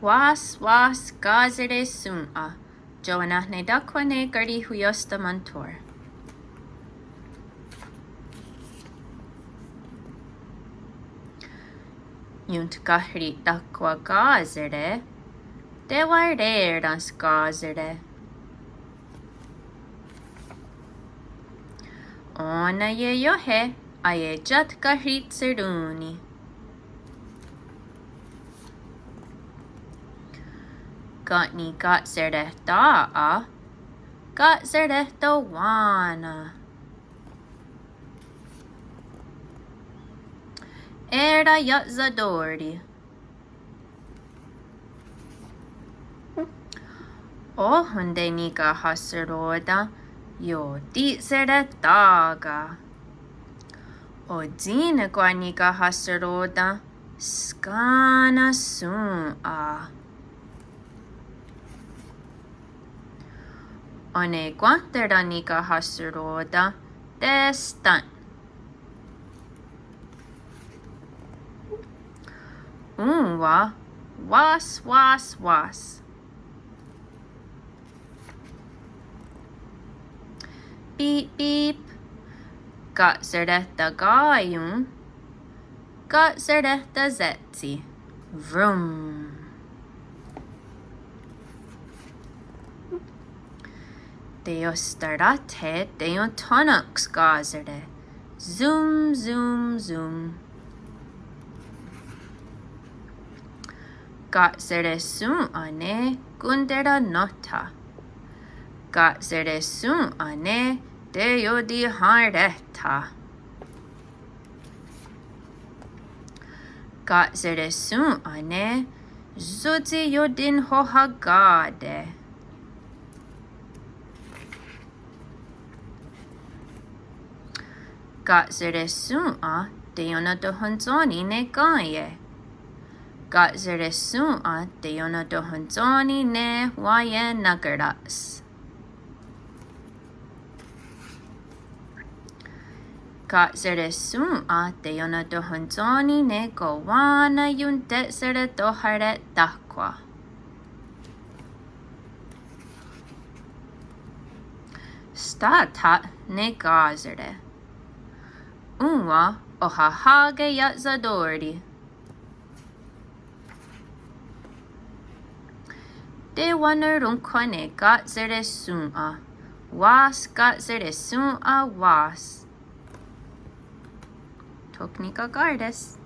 Was gazere sum'a. Joanahne dakwane Karihwiióstha Montour. Junt gahri dakwa gazere. De var dans gazere. Ona ye yohe. Aye jat gahrit serduni. Gatni gat zerdeh da'a. Gat zerdeh dowana. Era yat zadordi. O hunde nika haseroda. Yo dit zerdeh daga. O dina nika haseroda. Skana sum'a. One guantera nika haseroda. Destan. Unwa. Was. Beep. Gat zerdehta gayun. Gat zerdehta zetzi. Vroom. Deostarate deontanax gazerde. Zoom. Gat zerde ane gundera nota. Gat zerde ane deodi hardeta. Gat zerde ane zuzi yodin hohagade. Gat zerde deona dohonzoni ne gaye. Gat zerde deona dohonzoni ne waye nagaras. Gat zerde deona dohonzoni ne gowana yundet zerde doharet dakwa. Statat ne gazerde. Unwa ohahage yat zadordi. De wanerunkone gat zerde Was gat zerde was. Toknika gardes.